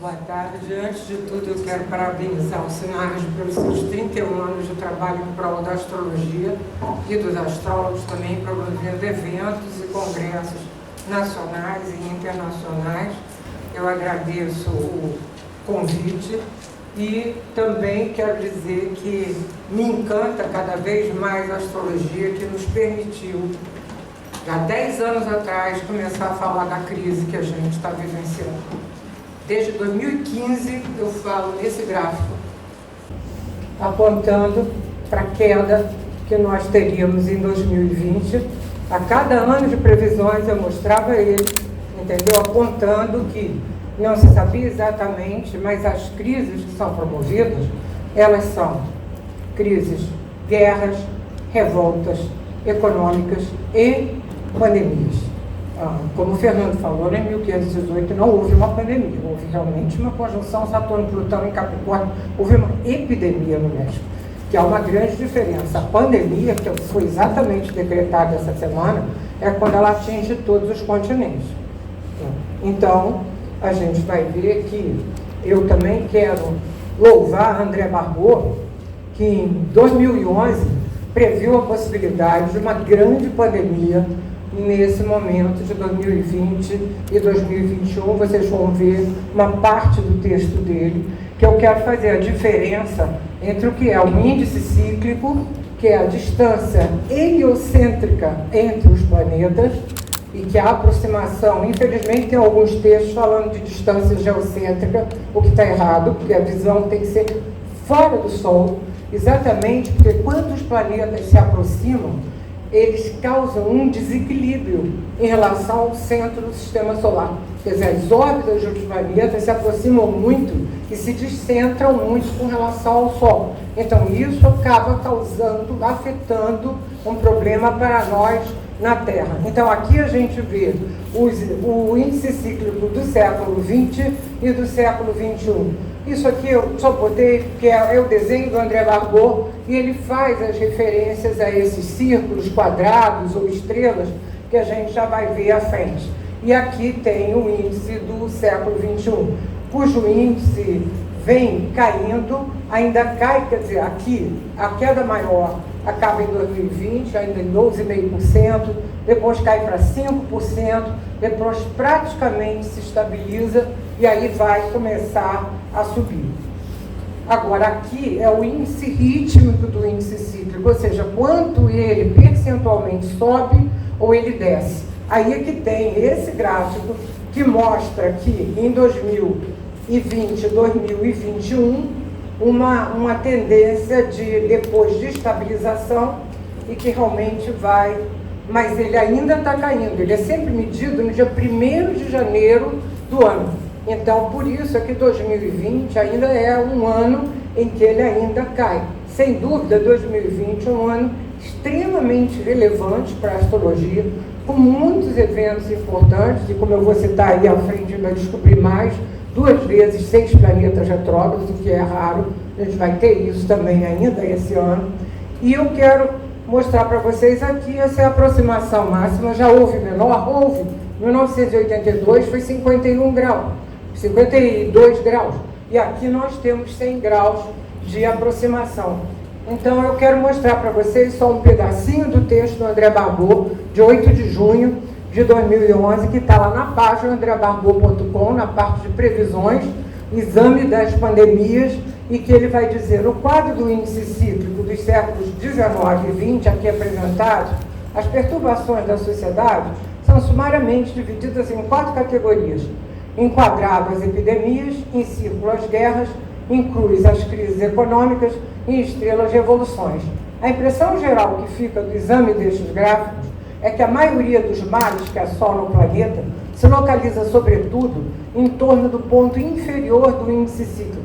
Boa tarde. Antes de tudo, eu quero parabenizar o Sinarge pelos seus 31 anos de trabalho em prol da astrologia e dos astrólogos, também promovendo eventos e congressos nacionais e internacionais. Eu agradeço o convite e também quero dizer que me encanta cada vez mais a astrologia, que nos permitiu, já 10 anos atrás, começar a falar da crise que a gente está vivenciando. Desde 2015 eu falo nesse gráfico, apontando para a queda que nós teríamos em 2020. A cada ano de previsões eu mostrava ele, entendeu? Apontando que não se sabia exatamente, mas as crises que são promovidas, elas são crises, guerras, revoltas econômicas e pandemias. Como o Fernando falou, em 1518 não houve uma pandemia, houve realmente uma conjunção Saturno-Plutão em Capricórnio, houve uma epidemia no México, que há uma grande diferença. A pandemia, que foi exatamente decretada essa semana, é quando ela atinge todos os continentes. Então, a gente vai ver que eu também quero louvar André Barbot, que em 2011 previu a possibilidade de uma grande pandemia nesse momento de 2020 e 2021. Vocês vão ver uma parte do texto dele, que eu quero fazer a diferença entre o que é o índice cíclico, que é a distância heliocêntrica entre os planetas, e que a aproximação, infelizmente tem alguns textos falando de distância geocêntrica, o que está errado, porque a visão tem que ser fora do Sol, exatamente porque quando os planetas se aproximam, eles causam um desequilíbrio em relação ao centro do sistema solar. Quer dizer, as órbitas dos planetas se aproximam muito e se descentram muito com relação ao Sol. Então, isso acaba causando, afetando um problema para nós na Terra. Então, aqui a gente vê o índice cíclico do século XX e do século XXI. Isso aqui eu só botei porque é o desenho do André Barbot e ele faz as referências a esses círculos, quadrados ou estrelas que a gente já vai ver à frente. E aqui tem o índice do século XXI, cujo índice vem caindo, ainda cai, quer dizer, aqui a queda maior acaba em 2020, ainda em 12,5%, depois cai para 5%, depois praticamente se estabiliza e aí vai começar a subir. Agora, aqui é o índice rítmico do índice cíclico, ou seja, quanto ele percentualmente sobe ou ele desce. Aí é que tem esse gráfico que mostra que em 2020, 2021, uma tendência de depois de estabilização e que realmente vai, mas ele ainda está caindo, ele é sempre medido no dia 1º de janeiro do ano. Então, por isso é que 2020 ainda é um ano em que ele ainda cai. Sem dúvida, 2020 é um ano extremamente relevante para a astrologia, com muitos eventos importantes, e como eu vou citar aí à frente, vai descobrir mais, 2 vezes 6 planetas retrógrados, o que é raro. A gente vai ter isso também ainda esse ano. E eu quero mostrar para vocês aqui essa aproximação máxima. Já houve menor? Houve. 1982 foi 51 graus, 52 graus. E aqui nós temos 100 graus de aproximação. Então eu quero mostrar para vocês só um pedacinho do texto do André Barbot, de 8 de junho de 2011, que está lá na página andrebarbot.com, na parte de previsões, exame das pandemias, e que ele vai dizer: o quadro do índice cíclico dos séculos 19 e 20, aqui apresentado, as perturbações da sociedade são sumariamente divididas em 4 categorias. Enquadrado as epidemias, em círculo as guerras, em cruz as crises econômicas e em estrelas revoluções. A impressão geral que fica do exame destes gráficos é que a maioria dos males que assolam o planeta se localiza, sobretudo, em torno do ponto inferior do índice cíclico,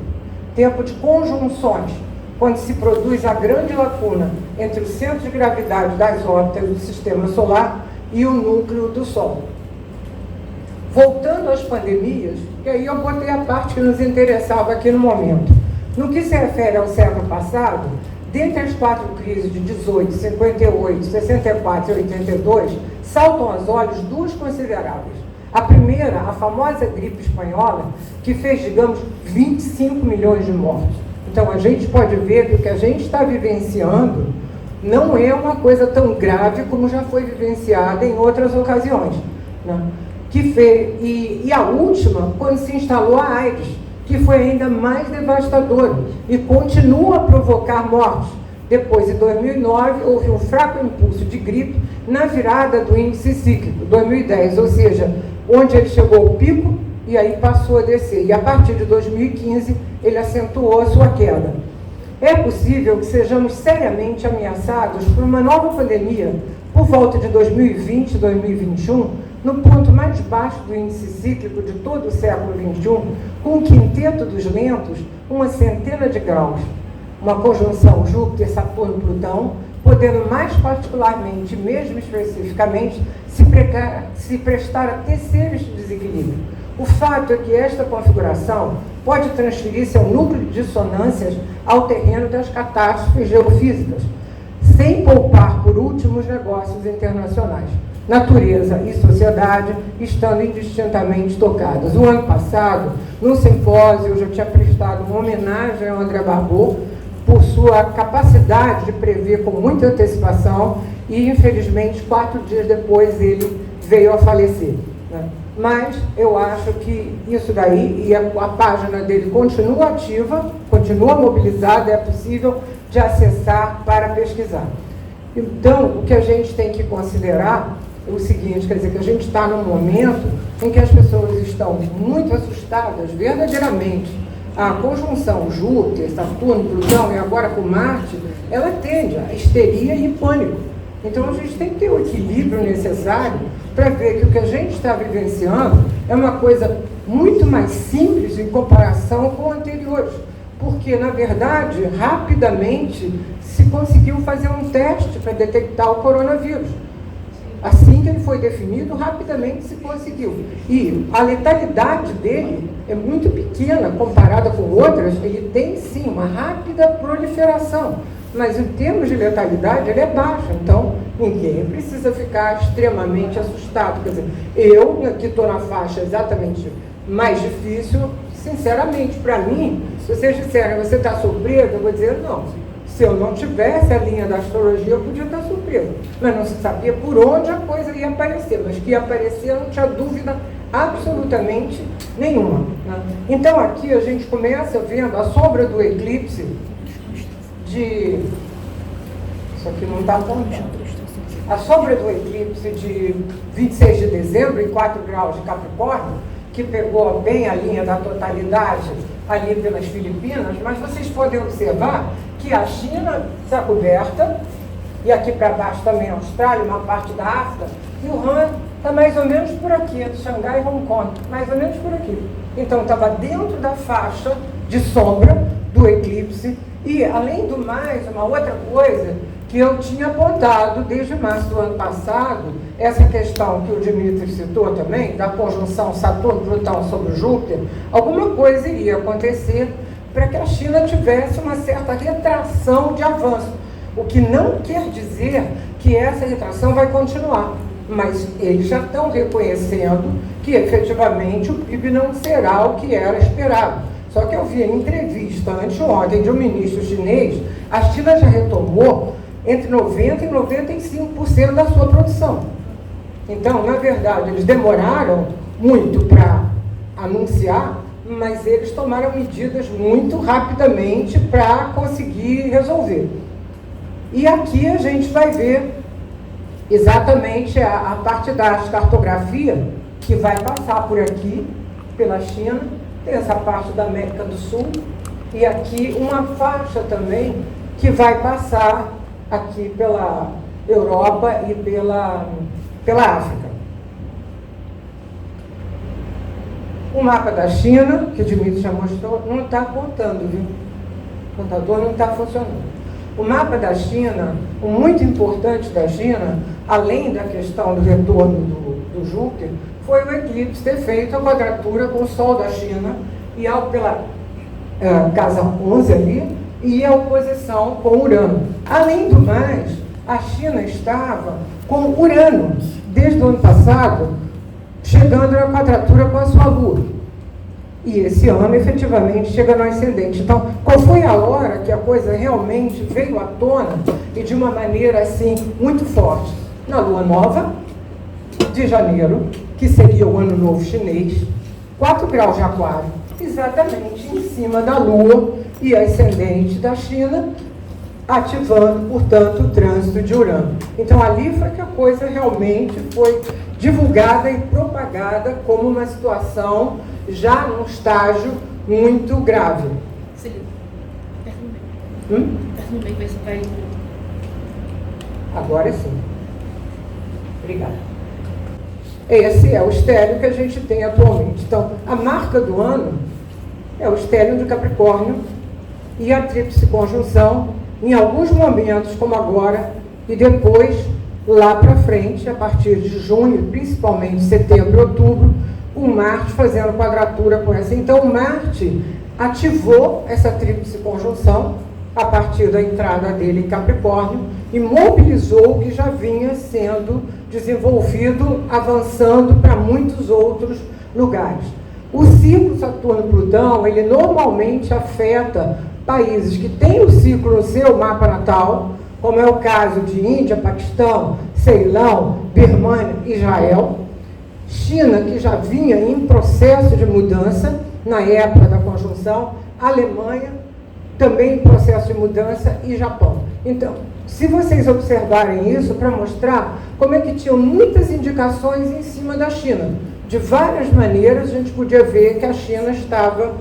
tempo de conjunções, quando se produz a grande lacuna entre o centro de gravidade das órbitas do sistema solar e o núcleo do Sol. Voltando às pandemias, que aí eu botei a parte que nos interessava aqui no momento. No que se refere ao século passado, dentre as 4 crises de 18, 58, 64 e 82, saltam aos olhos 2 consideráveis. A primeira, a famosa gripe espanhola, que fez, digamos, 25 milhões de mortos. Então, a gente pode ver que o que a gente está vivenciando não é uma coisa tão grave como já foi vivenciada em outras ocasiões, né? E a última, quando se instalou a AIDS, que foi ainda mais devastadora e continua a provocar mortes. Depois, em 2009, houve um fraco impulso de gripe na virada do índice cíclico, 2010, ou seja, onde ele chegou ao pico e aí passou a descer. E a partir de 2015, ele acentuou a sua queda. É possível que sejamos seriamente ameaçados por uma nova pandemia por volta de 2020 e 2021, no ponto mais baixo do índice cíclico de todo o século XXI, com o quinteto dos lentos, uma centena de graus. Uma conjunção Júpiter-Saturno-Plutão, podendo mais particularmente, mesmo especificamente, se prestar a tecer este desequilíbrio. O fato é que esta configuração pode transferir seu núcleo de dissonâncias ao terreno das catástrofes geofísicas, sem poupar, por último, os negócios internacionais. Natureza e sociedade estando indistintamente tocadas. O ano passado, no simpósio, eu já tinha prestado uma homenagem ao André Barbot por sua capacidade de prever com muita antecipação e, infelizmente, 4 dias depois ele veio a falecer, né? Mas eu acho que isso daí, e a página dele continua ativa, continua mobilizada, é possível de acessar para pesquisar. Então, o que a gente tem que considerar é o seguinte, quer dizer, que a gente está num momento em que as pessoas estão muito assustadas, verdadeiramente. A conjunção Júpiter, Saturno, Plutão e agora com Marte, ela tende a histeria e pânico. Então, a gente tem que ter o equilíbrio necessário para ver que o que a gente está vivenciando é uma coisa muito mais simples em comparação com anteriores. Porque, na verdade, rapidamente se conseguiu fazer um teste para detectar o coronavírus. Assim que ele foi definido, rapidamente se conseguiu. E a letalidade dele é muito pequena comparada com outras, ele tem sim uma rápida proliferação, mas em termos de letalidade ele é baixo, então ninguém precisa ficar extremamente assustado. Quer dizer, eu, que estou na faixa exatamente mais difícil, sinceramente, para mim, se vocês disserem, você está surpreso, eu vou dizer, não. Se eu não tivesse a linha da astrologia, eu podia estar surpreso. Mas não se sabia por onde a coisa ia aparecer. Mas que ia aparecer, eu não tinha dúvida absolutamente nenhuma, né? Então, aqui a gente começa vendo a sombra do eclipse de... Isso aqui não está apontando. A sombra do eclipse de 26 de dezembro, em 4 graus de Capricórnio, que pegou bem a linha da totalidade ali pelas Filipinas, mas vocês podem observar que a China está coberta, e aqui para baixo também a Austrália, uma parte da África, e o Han está mais ou menos por aqui, Xangai e Hong Kong, mais ou menos por aqui. Então estava dentro da faixa de sombra do eclipse, e além do mais, uma outra coisa que eu tinha apontado desde março do ano passado, essa questão que o Dimitri citou também, da conjunção Saturno-Plutão sobre Júpiter, alguma coisa iria acontecer para que a China tivesse uma certa retração de avanço, o que não quer dizer que essa retração vai continuar, mas eles já estão reconhecendo que efetivamente o PIB não será o que era esperado. Só que eu vi em entrevista anteontem de um ministro chinês, a China já retomou entre 90% e 95% da sua produção. Então, na verdade, eles demoraram muito para anunciar, mas eles tomaram medidas muito rapidamente para conseguir resolver. E aqui a gente vai ver exatamente a parte da cartografia que vai passar por aqui, pela China, tem essa parte da América do Sul, e aqui uma faixa também que vai passar aqui pela Europa e pela África. O mapa da China, que o Dimitri já mostrou, não está apontando, viu? O computador não está funcionando. O mapa da China, o muito importante da China, além da questão do retorno do Júpiter, foi o eclipse ter feito a quadratura com o Sol da China e pela casa 11 ali, e a oposição com Urano. Além do mais, a China estava com Urano, desde o ano passado, chegando na quadratura com a sua Lua. E esse ano, efetivamente, chega no ascendente. Então, qual foi a hora que a coisa realmente veio à tona e de uma maneira, assim, muito forte? Na Lua Nova de janeiro, que seria o Ano Novo Chinês, 4 graus de Aquário, exatamente em cima da Lua e ascendente da China, ativando, portanto, o trânsito de Urano. Então, ali foi que a coisa realmente foi divulgada e propagada como uma situação já num estágio muito grave. Sim. Perto no meio, ver se vai... Agora sim. Obrigada. Esse é o estélio que a gente tem atualmente. Então, a marca do ano é o estélio de Capricórnio e a tríplice conjunção, em alguns momentos, como agora, e depois, lá para frente, a partir de junho, principalmente setembro e outubro, o Marte fazendo quadratura com essa. Então, o Marte ativou essa tríplice conjunção a partir da entrada dele em Capricórnio e mobilizou o que já vinha sendo desenvolvido, avançando para muitos outros lugares. O ciclo Saturno-Plutão, ele normalmente afeta países que têm o ciclo no seu mapa natal, como é o caso de Índia, Paquistão, Ceilão, Birmânia, Israel, China, que já vinha em processo de mudança na época da conjunção, Alemanha, também em processo de mudança, e Japão. Então, se vocês observarem isso, para mostrar como é que tinham muitas indicações em cima da China. De várias maneiras, a gente podia ver que a China estava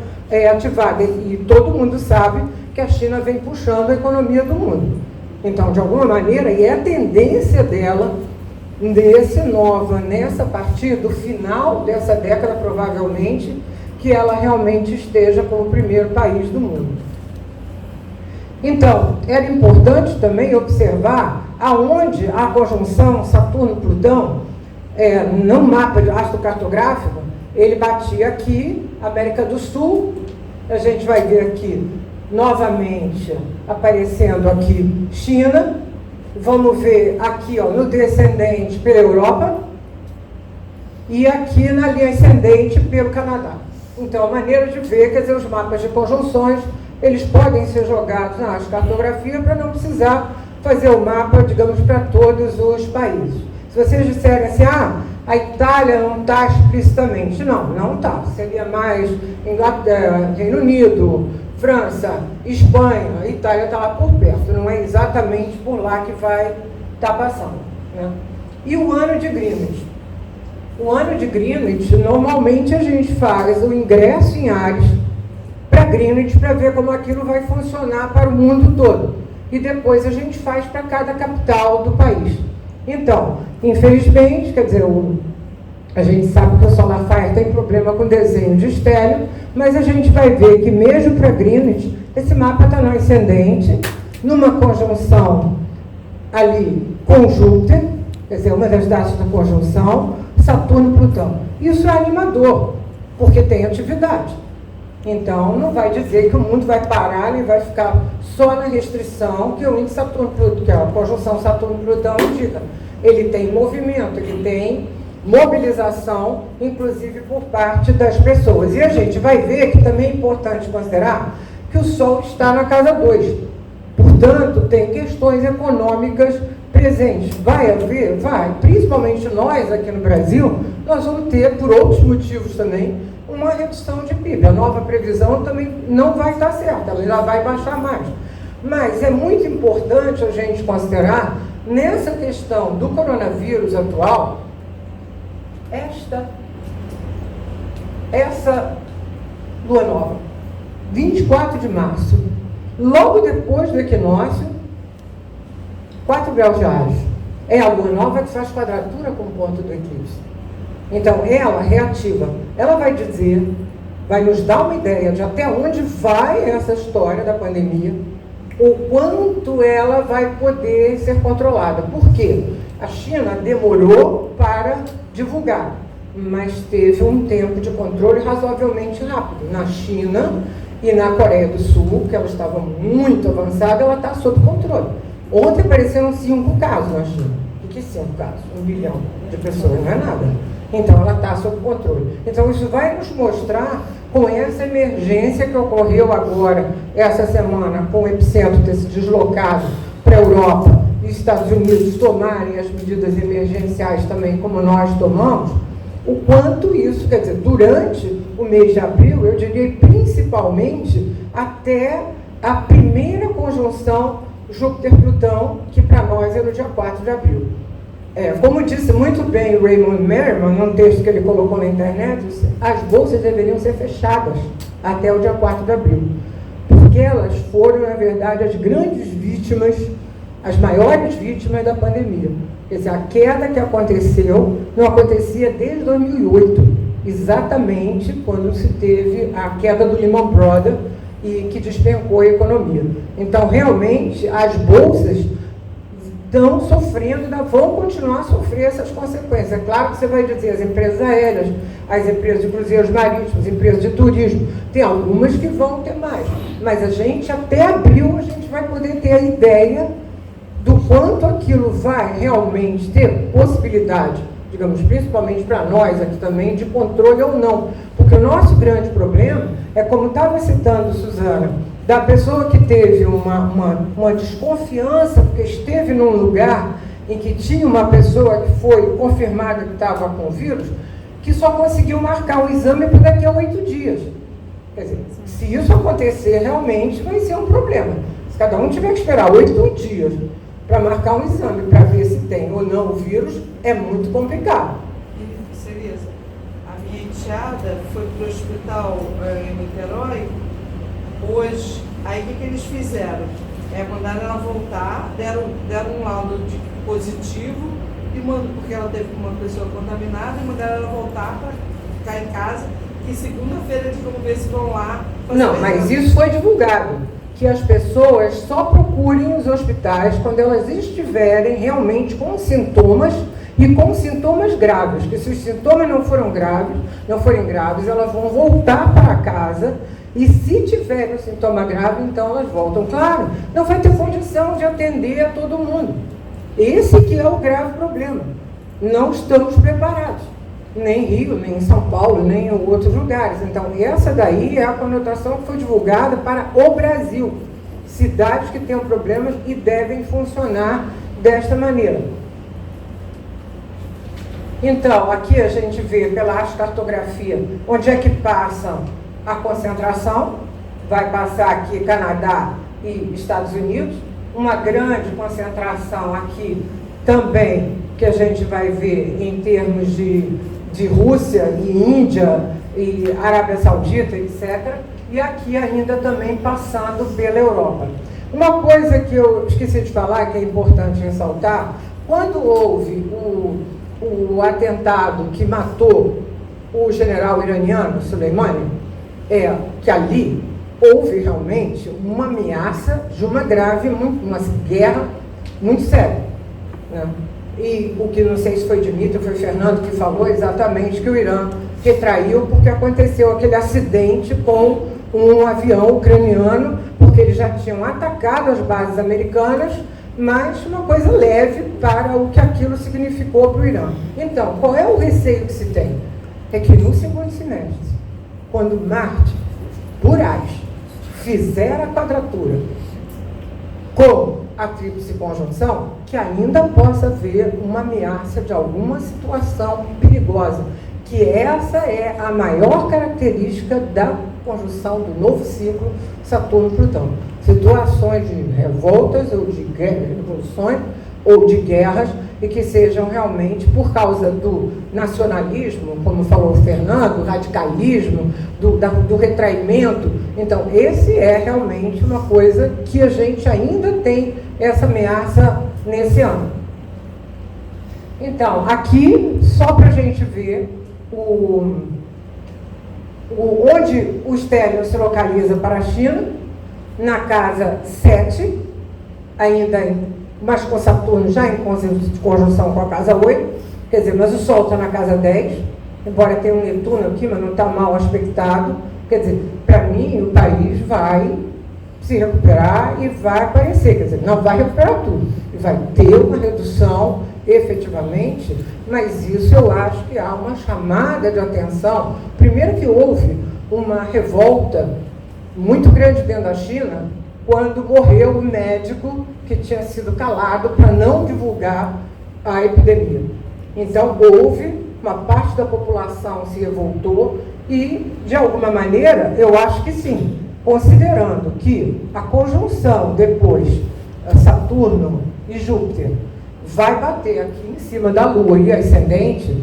ativada. E todo mundo sabe que a China vem puxando a economia do mundo. Então, de alguma maneira, e é a tendência dela, nessa partir do final dessa década, provavelmente, que ela realmente esteja como o primeiro país do mundo. Então, era importante também observar aonde a conjunção Saturno-Plutão, no mapa astrocartográfico, ele batia aqui, América do Sul, a gente vai ver aqui, novamente, aparecendo aqui, China, vamos ver aqui, ó, no descendente pela Europa, e aqui na linha ascendente pelo Canadá. Então, a maneira de ver, quer dizer, os mapas de conjunções, eles podem ser jogados na astrocartografia para não precisar fazer o mapa, digamos, para todos os países. Se vocês disserem assim, a Itália não está explicitamente, não está. Seria mais Inglaterra, Reino Unido, França, Espanha, a Itália está lá por perto, não é exatamente por lá que vai estar passando, né? E o ano de Greenwich? O ano de Greenwich, normalmente a gente faz o ingresso em Áries para Greenwich para ver como aquilo vai funcionar para o mundo todo. E depois a gente faz para cada capital do país. Então, infelizmente, quer dizer, a gente sabe que o Solar Fire tem problema com desenho de estélio, mas a gente vai ver que mesmo para Greenwich, esse mapa está no ascendente, numa conjunção ali com Júpiter, quer dizer, uma das datas da conjunção, Saturno-Plutão. Isso é animador, porque tem atividade. Então, não vai dizer que o mundo vai parar e vai ficar só na restrição que o índice Saturno-Plutão, que é a conjunção Saturno-Plutão indica. Ele tem movimento, ele tem mobilização, inclusive por parte das pessoas. E a gente vai ver que também é importante considerar que o Sol está na casa 2. Portanto, tem questões econômicas presentes. Vai haver? Vai. Principalmente nós aqui no Brasil, nós vamos ter, por outros motivos também, uma redução de PIB. A nova previsão também não vai estar certa, ela já vai baixar mais. Mas é muito importante a gente considerar, nessa questão do coronavírus atual, essa lua nova, 24 de março, logo depois do equinócio, 4 graus de Áries. É a lua nova que faz quadratura com o ponto do eclipse. Então, ela reativa. Ela vai dizer, vai nos dar uma ideia de até onde vai essa história da pandemia, o quanto ela vai poder ser controlada. Por quê? A China demorou para divulgar, mas teve um tempo de controle razoavelmente rápido. Na China e na Coreia do Sul, que ela estava muito avançada, ela está sob controle. Ontem apareceram 5 casos na China. O que 5 casos? 1 bilhão de pessoas, não é nada. Então, ela está sob controle. Então, isso vai nos mostrar, com essa emergência que ocorreu agora, essa semana, com o epicentro ter se deslocado para a Europa e Estados Unidos tomarem as medidas emergenciais também, como nós tomamos, o quanto isso, quer dizer, durante o mês de abril, eu diria principalmente até a primeira conjunção Júpiter-Plutão, que para nós é no dia 4 de abril. Como disse muito bem o Raymond Merriman, num texto que ele colocou na internet, as bolsas deveriam ser fechadas até o dia 4 de abril, porque elas foram, na verdade, as grandes vítimas, as maiores vítimas da pandemia. Quer dizer, a queda que aconteceu não acontecia desde 2008, exatamente quando se teve a queda do Lehman Brothers e que despencou a economia. Então, realmente, as bolsas estão sofrendo, ainda vão continuar a sofrer essas consequências. É claro que você vai dizer, as empresas aéreas, as empresas de cruzeiros marítimos, as empresas de turismo, tem algumas que vão ter mais. Mas a gente, até abril, a gente vai poder ter a ideia do quanto aquilo vai realmente ter possibilidade, digamos, principalmente para nós aqui também, de controle ou não. Porque o nosso grande problema é, como estava citando Suzana, da pessoa que teve uma desconfiança, porque esteve num lugar em que tinha uma pessoa que foi confirmada que estava com o vírus, que só conseguiu marcar o exame para daqui a 8 dias. Quer dizer, se isso acontecer, realmente vai ser um problema. Se cada um tiver que esperar 8 dias para marcar um exame, para ver se tem ou não o vírus, é muito complicado. E, Cereza, a minha enteada foi para o hospital em Niterói hoje. Aí o que eles fizeram? Mandaram ela voltar, deram um laudo de positivo, porque ela teve uma pessoa contaminada, e mandaram ela voltar para ficar em casa, que segunda-feira eles vão ver se vão lá fazer. Não, mas isso foi divulgado, que as pessoas só procurem os hospitais quando elas estiverem realmente com sintomas e com sintomas graves, que se os sintomas não forem graves, elas vão voltar para casa. E se tiver um sintoma grave, então elas voltam. Claro, não vai ter condição de atender a todo mundo. Esse que é o grave problema. Não estamos preparados. Nem Rio, nem São Paulo, nem em outros lugares. Então, essa daí é a conotação que foi divulgada para o Brasil. Cidades que têm problemas e devem funcionar desta maneira. Então, aqui a gente vê pela astrocartografia onde é que passam a concentração. Vai passar aqui Canadá e Estados Unidos, uma grande concentração aqui também, que a gente vai ver em termos de Rússia e Índia e Arábia Saudita, etc. E aqui ainda também passando pela Europa. Uma coisa que eu esqueci de falar, que é importante ressaltar, quando houve o atentado que matou o general iraniano, Soleimani, que ali houve realmente uma ameaça de uma guerra muito séria, né? E o que não sei se foi Dmitry ou foi Fernando que falou exatamente que o Irã retraiu porque aconteceu aquele acidente com um avião ucraniano, porque eles já tinham atacado as bases americanas, mas uma coisa leve para o que aquilo significou para o Irã. Então, qual é o receio que se tem? É que no segundo semestre, quando Marte, por Ares, fizer a quadratura com a tríplice conjunção, que ainda possa haver uma ameaça de alguma situação perigosa, que essa é a maior característica da conjunção do novo ciclo Saturno-Plutão. Situações de revoltas ou de revoluções ou de guerras, e que sejam realmente por causa do nacionalismo, como falou o Fernando, do radicalismo, do retraimento. Então, esse é realmente uma coisa que a gente ainda tem essa ameaça nesse ano. Então, aqui, só para a gente ver onde o estélio se localiza para a China, na casa 7, ainda mas com Saturno já em conjunção com a casa 8, quer dizer, mas o Sol está na casa 10, embora tenha um Netuno aqui, mas não está mal aspectado. Quer dizer, para mim, o país vai se recuperar e vai aparecer, quer dizer, não vai recuperar tudo, e vai ter uma redução efetivamente, mas isso eu acho que há uma chamada de atenção. Primeiro que houve uma revolta muito grande dentro da China quando morreu o médico que tinha sido calado para não divulgar a epidemia. Então, houve, uma parte da população se revoltou e, de alguma maneira, eu acho que sim, considerando que a conjunção depois, Saturno e Júpiter, vai bater aqui em cima da Lua e ascendente,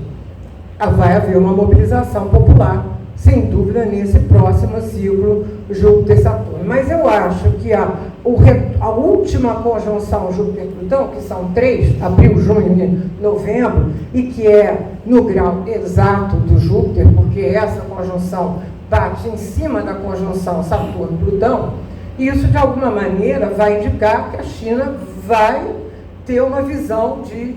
vai haver uma mobilização popular, sem dúvida, nesse próximo ciclo Júpiter-Saturno. Mas eu acho que a última conjunção Júpiter-Plutão, que são 3, abril, junho e novembro, e que é no grau exato do Júpiter, porque essa conjunção bate em cima da conjunção Saturno-Plutão, isso, de alguma maneira, vai indicar que a China vai ter uma visão de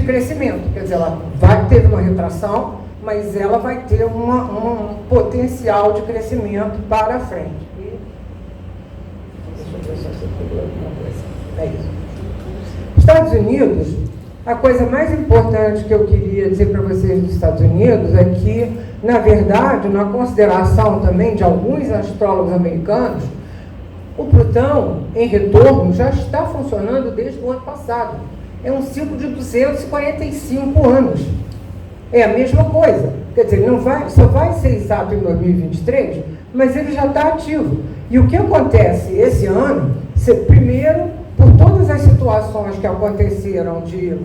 crescimento. Quer dizer, ela vai ter uma retração, mas ela vai ter um potencial de crescimento para frente. Deixa eu ver se eu sei alguma coisa. É isso. Estados Unidos, a coisa mais importante que eu queria dizer para vocês dos Estados Unidos é que, na verdade, na consideração também de alguns astrólogos americanos, o Plutão, em retorno, já está funcionando desde o ano passado. É um ciclo de 245 anos. É a mesma coisa. Quer dizer, só vai ser exato em 2023, mas ele já está ativo. E o que acontece esse ano, primeiro, por todas as situações que aconteceram de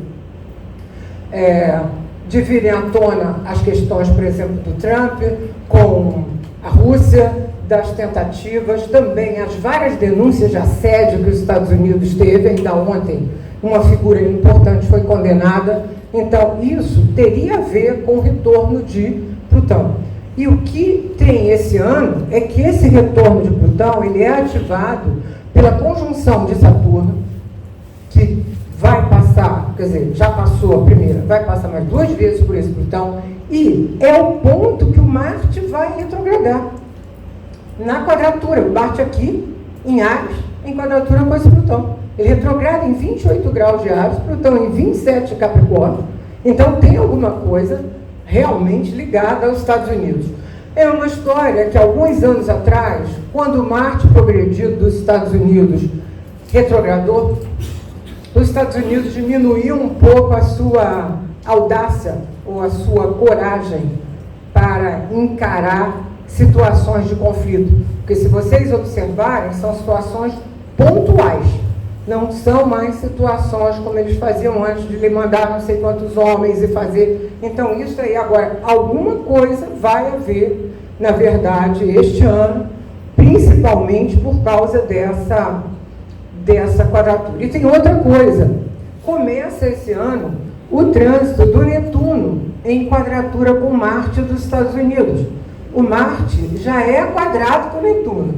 virem à tona as questões, por exemplo, do Trump com a Rússia, das tentativas, também as várias denúncias de assédio que os Estados Unidos teve, ainda ontem uma figura importante foi condenada. Então, isso teria a ver com o retorno de Plutão. E o que tem esse ano é que esse retorno de Plutão, ele é ativado pela conjunção de Saturno, que vai passar, quer dizer, já passou a primeira, vai passar mais 2 vezes por esse Plutão, e é o ponto que o Marte vai retrogradar. Na quadratura, o Marte aqui, em Áries, em quadratura com esse Plutão. Ele retrograda em 28 graus de Áries, Plutão em 27 de Capricórnio. Então, tem alguma coisa realmente ligada aos Estados Unidos. É uma história que, alguns anos atrás, quando o Marte progredido dos Estados Unidos retrogradou, os Estados Unidos diminuíam um pouco a sua audácia ou a sua coragem para encarar situações de conflito. Porque, se vocês observarem, são situações pontuais. Não são mais situações como eles faziam antes de lhe mandar não sei quantos homens e fazer. Então, isso aí, agora, alguma coisa vai haver, na verdade, este ano, principalmente por causa dessa quadratura. E tem outra coisa. Começa esse ano o trânsito do Netuno em quadratura com Marte dos Estados Unidos. O Marte já é quadrado com o Netuno.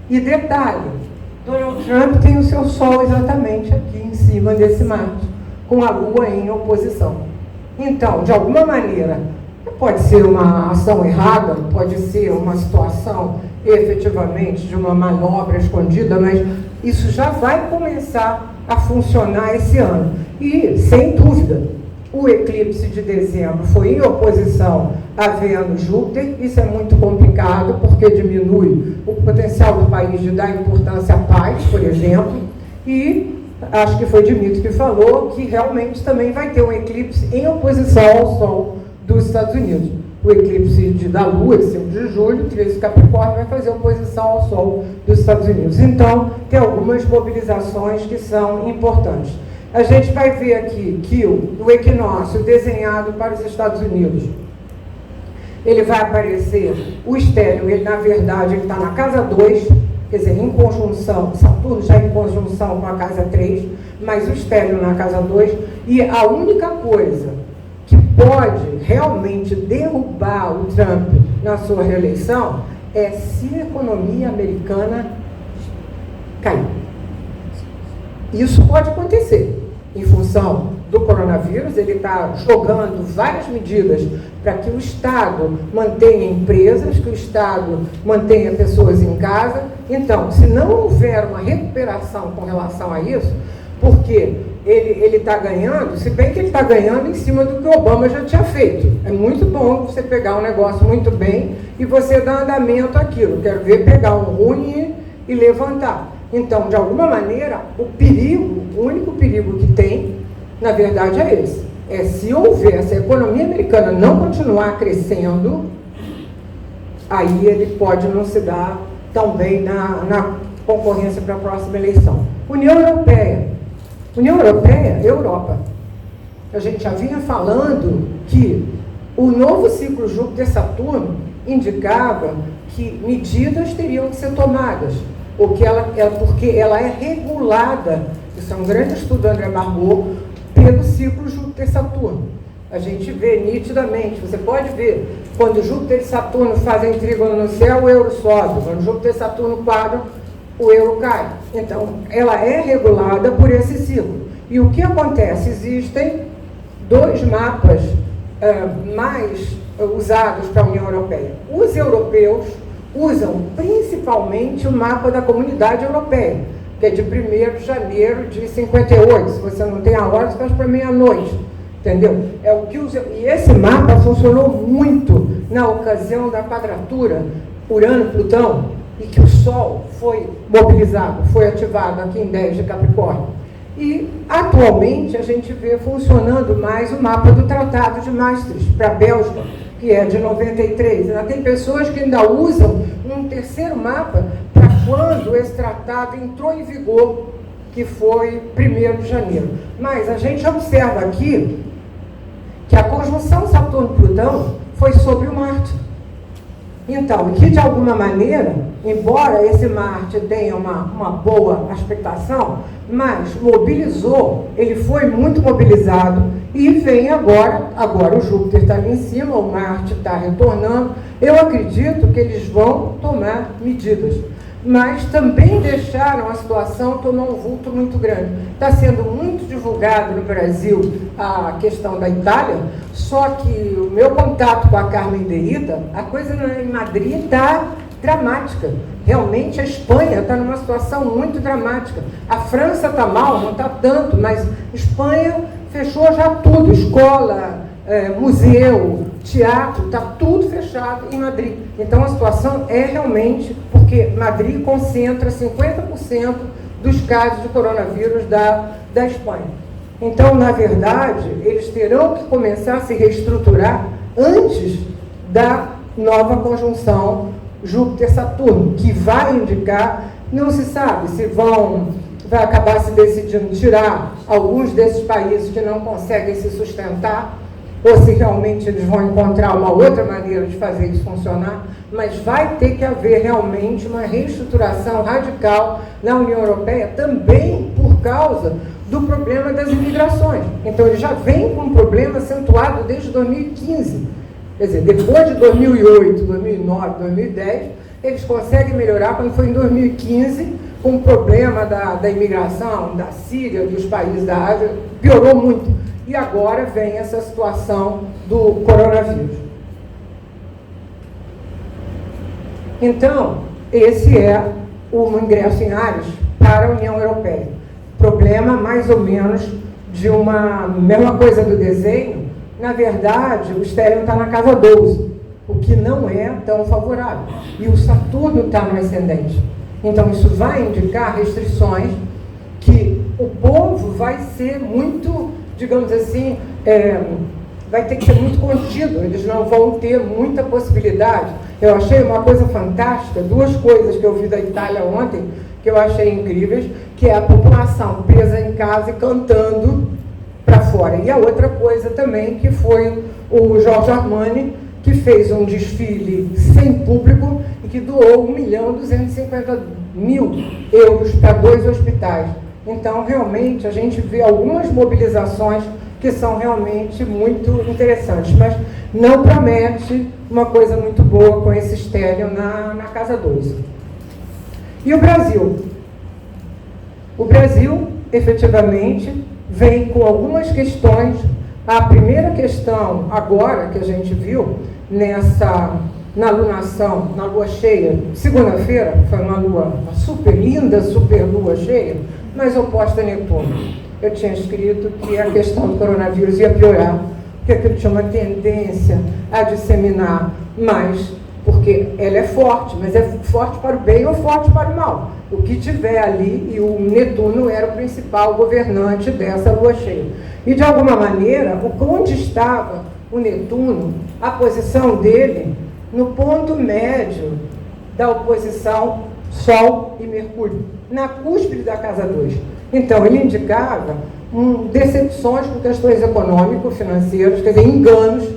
E detalhe, Donald Trump tem o seu Sol exatamente aqui em cima desse Marte, com a Lua em oposição. Então, de alguma maneira, pode ser uma ação errada, pode ser uma situação efetivamente de uma manobra escondida, mas isso já vai começar a funcionar esse ano. E, sem dúvida, o eclipse de dezembro foi em oposição a Vênus-Júpiter. Isso é muito complicado, porque diminui o potencial do país de dar importância à paz, por exemplo, e acho que foi Dmitry que falou que realmente também vai ter um eclipse em oposição ao Sol dos Estados Unidos. O eclipse da Lua, 5 de julho, 13 de Capricórnio, vai fazer oposição ao Sol dos Estados Unidos. Então, tem algumas mobilizações que são importantes. A gente vai ver aqui que o equinócio desenhado para os Estados Unidos, ele vai aparecer, o estélio, ele na verdade ele está na casa 2, quer dizer, em conjunção, Saturno já em conjunção com a casa 3, mas o estélio na casa 2, e a única coisa que pode realmente derrubar o Trump na sua reeleição é se a economia americana cair. Isso pode acontecer em função do coronavírus. Ele está jogando várias medidas para que o Estado mantenha empresas, que o Estado mantenha pessoas em casa. Então, se não houver uma recuperação com relação a isso, porque ele está ganhando, se bem que ele está ganhando em cima do que o Obama já tinha feito. É muito bom você pegar um negócio muito bem e você dar andamento àquilo. Quero ver pegar um ruim e levantar. Então, de alguma maneira, o único perigo que tem, na verdade, é esse. É se houver, se a economia americana não continuar crescendo, aí ele pode não se dar tão bem na concorrência para a próxima eleição. União Europeia. União Europeia, Europa. A gente já vinha falando que o novo ciclo Júpiter-Saturno indicava que medidas teriam que ser tomadas, porque ela é regulada, isso é um grande estudo do André Margot, pelo ciclo Júpiter-Saturno. A gente vê nitidamente, você pode ver, quando Júpiter e Saturno fazem trígono no céu, o euro sobe, quando Júpiter e Saturno quadram, o euro cai. Então, ela é regulada por esse ciclo. E o que acontece? Existem dois mapas mais usados para a União Europeia. Os europeus usam principalmente o mapa da Comunidade Europeia, que é de 1º de janeiro de 58. Se você não tem a hora, você faz para meia-noite. Entendeu? É o que e esse mapa funcionou muito na ocasião da quadratura Urano-Plutão, e que o Sol foi mobilizado, foi ativado aqui em 10 de Capricórnio. E, atualmente, a gente vê funcionando mais o mapa do Tratado de Maastricht para a Bélgica, que é de 93. Ainda tem pessoas que ainda usam um terceiro mapa para quando esse tratado entrou em vigor, que foi 1º de janeiro. Mas a gente observa aqui que a conjunção Saturno-Plutão foi sobre o Marte. Então, que de alguma maneira, embora esse Marte tenha uma boa aspectação, mas mobilizou, ele foi muito mobilizado e vem agora o Júpiter está ali em cima, o Marte está retornando. Eu acredito que eles vão tomar medidas, mas também deixaram a situação tomar um vulto muito grande. Está sendo muito divulgado no Brasil a questão da Itália, só que o meu contato com a Carmen de Ida, a coisa em Madrid está dramática. Realmente a Espanha está numa situação muito dramática. A França está mal, não está tanto, mas Espanha fechou já tudo, escola, museu, teatro, está tudo fechado em Madrid. Então a situação é realmente, porque Madrid concentra 50% dos casos de coronavírus da Espanha. Então, na verdade, eles terão que começar a se reestruturar antes da nova conjunção Júpiter-Saturno, que vai indicar, não se sabe se vai acabar se decidindo tirar alguns desses países que não conseguem se sustentar, ou se realmente eles vão encontrar uma outra maneira de fazer isso funcionar, mas vai ter que haver realmente uma reestruturação radical na União Europeia, também por causa do problema das imigrações. Então, ele já vem com um problema acentuado desde 2015. Quer dizer, depois de 2008, 2009, 2010, eles conseguem melhorar quando foi em 2015, com o problema da imigração, da Síria, dos países da Ásia, piorou muito. E agora vem essa situação do coronavírus. Então, esse é o ingresso em Áries para a União Europeia. Problema mais ou menos de uma mesma coisa do desenho. Na verdade, o estéreo está na casa 12, o que não é tão favorável. E o Saturno está no ascendente. Então, isso vai indicar restrições que o povo vai ser muito, digamos assim, vai ter que ser muito contido, eles não vão ter muita possibilidade. Eu achei uma coisa fantástica, duas coisas que eu vi da Itália ontem, que eu achei incríveis, que é a população presa em casa e cantando para fora. E a outra coisa também, que foi o Giorgio Armani, que fez um desfile sem público e que doou 1.250.000 euros para 2 hospitais. Então, realmente, a gente vê algumas mobilizações que são realmente muito interessantes, mas não promete uma coisa muito boa com esse estélio na casa 12. E o Brasil? O Brasil, efetivamente, vem com algumas questões. A primeira questão, agora, que a gente viu, na lunação, na lua cheia, segunda-feira, foi uma super linda, super lua cheia, mas oposta a Netuno. Eu tinha escrito que a questão do coronavírus ia piorar, porque aquilo tinha uma tendência a disseminar mais, porque ela é forte, mas é forte para o bem ou forte para o mal. O que tiver ali, e o Netuno era o principal governante dessa lua cheia. E, de alguma maneira, onde estava o Netuno, a posição dele no ponto médio da oposição Sol e Mercúrio, na cúspide da casa 2. Então, ele indicava decepções com questões econômico-financeiras, quer dizer, enganos.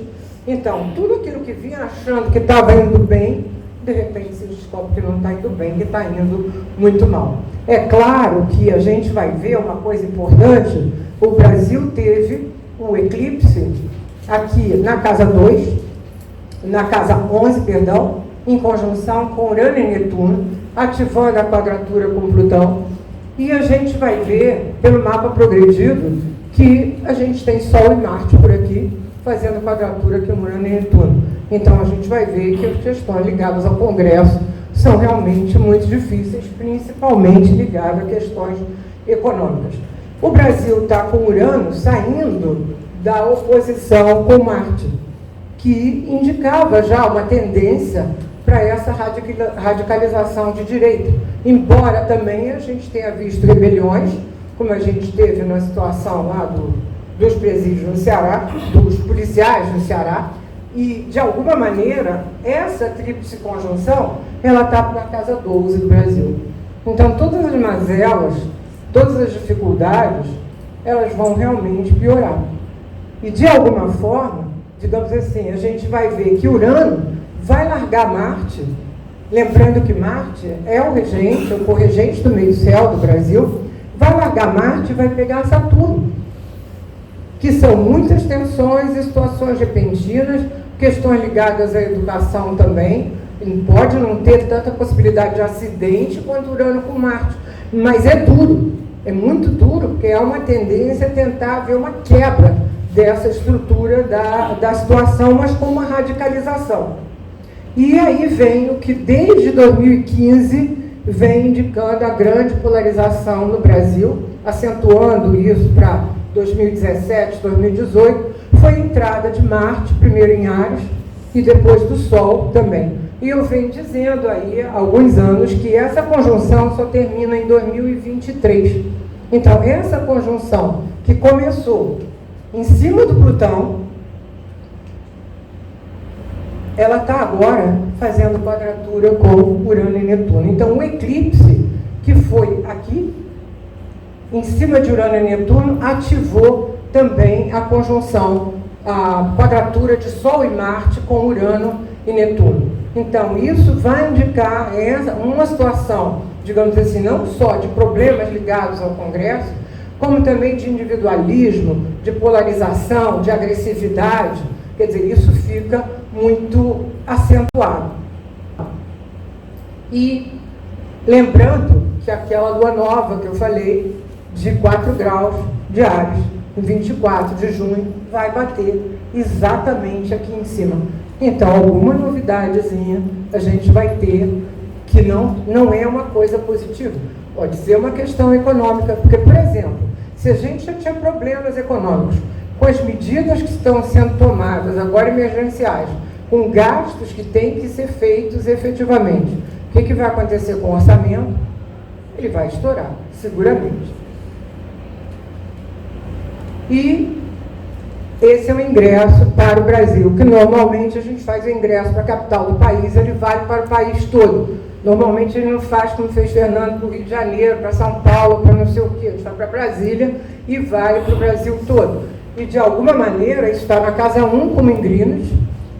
Então, tudo aquilo que vinha achando que estava indo bem, de repente se descobre que não está indo bem, que está indo muito mal. É claro que a gente vai ver uma coisa importante: o Brasil teve um eclipse aqui na casa 2, na casa 11, perdão, em conjunção com Urano e Netuno, ativando a quadratura com Plutão. E a gente vai ver, pelo mapa progredido, que a gente tem Sol e Marte por aqui, fazendo quadratura com Urano e Netuno. Então, a gente vai ver que as questões ligadas ao Congresso são realmente muito difíceis, principalmente ligadas a questões econômicas. O Brasil está com Urano saindo da oposição com Marte, que indicava já uma tendência para essa radicalização de direita. Embora também a gente tenha visto rebeliões, como a gente teve na situação lá dos presídios no Ceará, dos policiais no Ceará, e, de alguma maneira, essa tríplice conjunção, ela está na casa 12 do Brasil. Então, todas as mazelas, todas as dificuldades, elas vão realmente piorar. E, de alguma forma, digamos assim, a gente vai ver que Urano vai largar Marte, lembrando que Marte é o regente, o corregente do meio céu do Brasil, vai largar Marte e vai pegar Saturno, que são muitas tensões e situações repentinas, questões ligadas à educação também. Ele pode não ter tanta possibilidade de acidente quanto Urano com Marte, mas é duro, é muito duro, porque há uma tendência a tentar haver uma quebra dessa estrutura da situação, mas com uma radicalização. E aí vem o que desde 2015 vem indicando a grande polarização no Brasil, acentuando isso para 2017, 2018, foi a entrada de Marte, primeiro em Áries, e depois do Sol também. E eu venho dizendo aí há alguns anos que essa conjunção só termina em 2023. Então, essa conjunção que começou em cima do Plutão, ela está agora fazendo quadratura com Urano e Netuno. Então, o eclipse que foi aqui, em cima de Urano e Netuno, ativou também a conjunção, a quadratura de Sol e Marte com Urano e Netuno. Então, isso vai indicar uma situação, digamos assim, não só de problemas ligados ao Congresso, como também de individualismo, de polarização, de agressividade. Quer dizer, isso fica muito acentuado. E lembrando que aquela lua nova que eu falei, de 4 graus de Áries, em 24 de junho, vai bater exatamente aqui em cima. Então, alguma novidadezinha a gente vai ter que não é uma coisa positiva. Pode ser uma questão econômica, porque, por exemplo, se a gente já tinha problemas econômicos com as medidas que estão sendo tomadas, agora emergenciais, com gastos que têm que ser feitos efetivamente, o que vai acontecer com o orçamento? Ele vai estourar, seguramente. E esse é o ingresso para o Brasil, que normalmente a gente faz o ingresso para a capital do país, ele vale para o país todo. Normalmente ele não faz como fez Fernando para o Rio de Janeiro, para São Paulo, para não sei o quê, ele está para Brasília e vale para o Brasil todo. E de alguma maneira isso está na casa 1 como Ingrinos,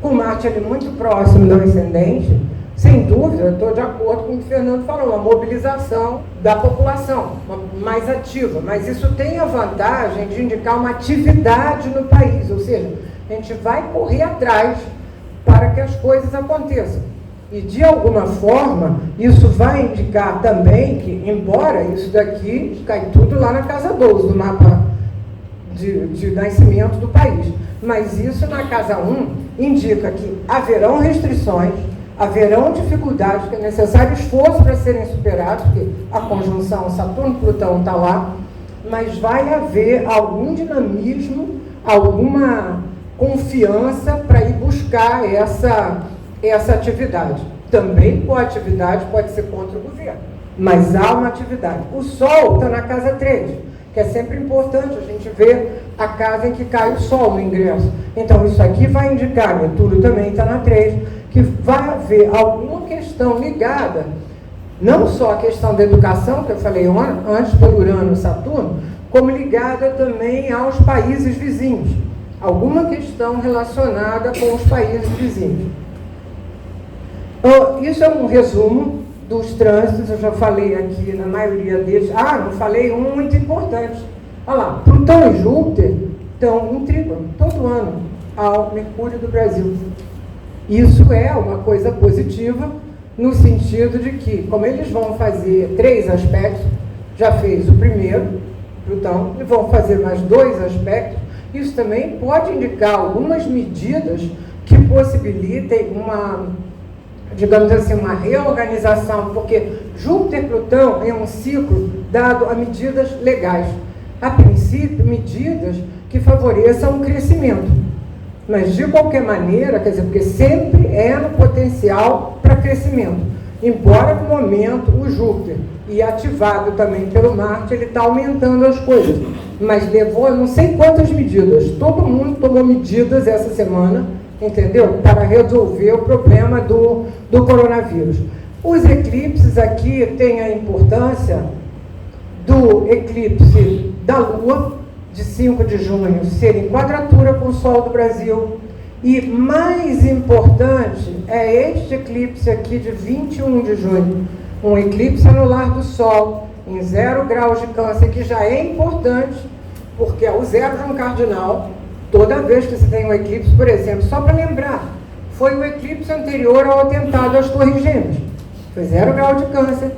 com Marte ali muito próximo do ascendente. Sem dúvida, eu estou de acordo com o que o Fernando falou, uma mobilização da população mais ativa, mas isso tem a vantagem de indicar uma atividade no país, ou seja, a gente vai correr atrás para que as coisas aconteçam. E, de alguma forma, isso vai indicar também que, embora isso daqui cai tudo lá na casa 12 do mapa de nascimento do país, mas isso na casa 1 indica que haverão restrições, haverão dificuldades, que é necessário esforço para serem superados, porque a conjunção Saturno-Plutão está lá, mas vai haver algum dinamismo, alguma confiança para ir buscar essa atividade. Também a atividade pode ser contra o governo, mas há uma atividade. O Sol está na casa 3, que é sempre importante a gente ver a casa em que cai o Sol no ingresso. Então, isso aqui vai indicar, Netuno também está na 3, que vai haver alguma questão ligada, não só a questão da educação, que eu falei antes pelo Urano e Saturno, como ligada também aos países vizinhos. Alguma questão relacionada com os países vizinhos. Isso é um resumo dos trânsitos, eu já falei aqui na maioria deles. Não falei um muito importante. Olha lá, Plutão e Júpiter estão em trígono todo ano ao Mercúrio do Brasil. Isso é uma coisa positiva, no sentido de que, como eles vão fazer 3 aspectos, já fez o primeiro, Plutão, e vão fazer mais 2 aspectos, isso também pode indicar algumas medidas que possibilitem uma, digamos assim, uma reorganização, porque Júpiter e Plutão é um ciclo dado a medidas legais. A princípio, medidas que favoreçam o crescimento. Mas, de qualquer maneira, quer dizer, porque sempre é no potencial para crescimento. Embora, no momento, o Júpiter, e ativado também pelo Marte, ele está aumentando as coisas. Mas levou não sei quantas medidas. Todo mundo tomou medidas essa semana, entendeu? Para resolver o problema do coronavírus. Os eclipses aqui têm a importância do eclipse da Lua, de 5 de junho, ser em quadratura com o Sol do Brasil. E mais importante é este eclipse aqui de 21 de junho, um eclipse anular do Sol, em 0 graus de Câncer, que já é importante, porque é o 0 de um cardinal. Toda vez que você tem um eclipse, por exemplo, só para lembrar, foi o eclipse anterior ao atentado às Torres Gêmeas. Foi 0 grau de Câncer,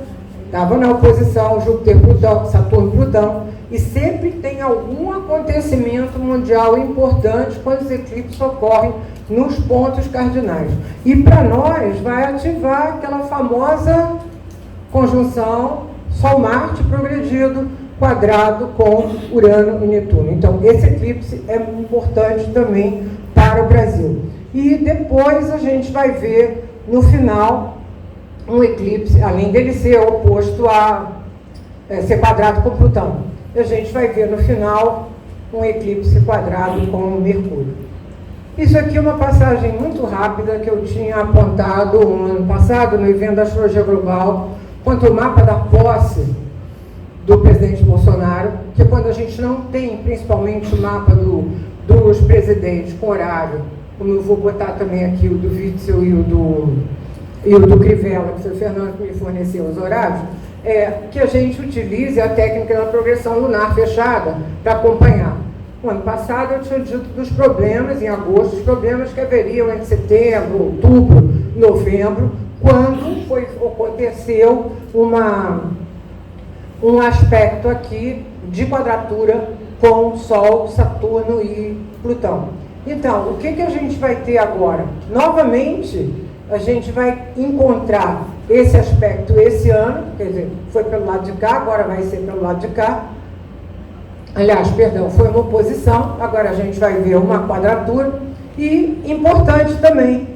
estava na oposição Júpiter-Plutão, Saturno-Plutão, e sempre tem algum acontecimento mundial importante quando os eclipses ocorrem nos pontos cardinais. E para nós vai ativar aquela famosa conjunção Sol-Marte progredido, quadrado com Urano e Netuno. Então, esse eclipse é importante também para o Brasil. E depois a gente vai ver, no final, um eclipse, além dele ser oposto a ser quadrado com Plutão. A gente vai ver no final um eclipse quadrado com Mercúrio. Isso aqui é uma passagem muito rápida que eu tinha apontado no ano passado, no evento da Astrologia Global, quanto ao mapa da posse do presidente Bolsonaro, que quando a gente não tem, principalmente, o mapa dos presidentes com horário, como eu vou botar também aqui o do Witzel e o do Crivella, que foi o Fernando que me forneceu os horários, que a gente utilize a técnica da progressão lunar fechada para acompanhar. No ano passado eu tinha dito dos problemas, em agosto, os problemas que haveriam em setembro, outubro, novembro, quando aconteceu um aspecto aqui de quadratura com Sol, Saturno e Plutão. Então, o que a gente vai ter agora? Novamente, a gente vai encontrar esse aspecto esse ano, quer dizer, foi pelo lado de cá, agora vai ser pelo lado de cá. Aliás, perdão, foi uma oposição, agora a gente vai ver uma quadratura. E, importante também,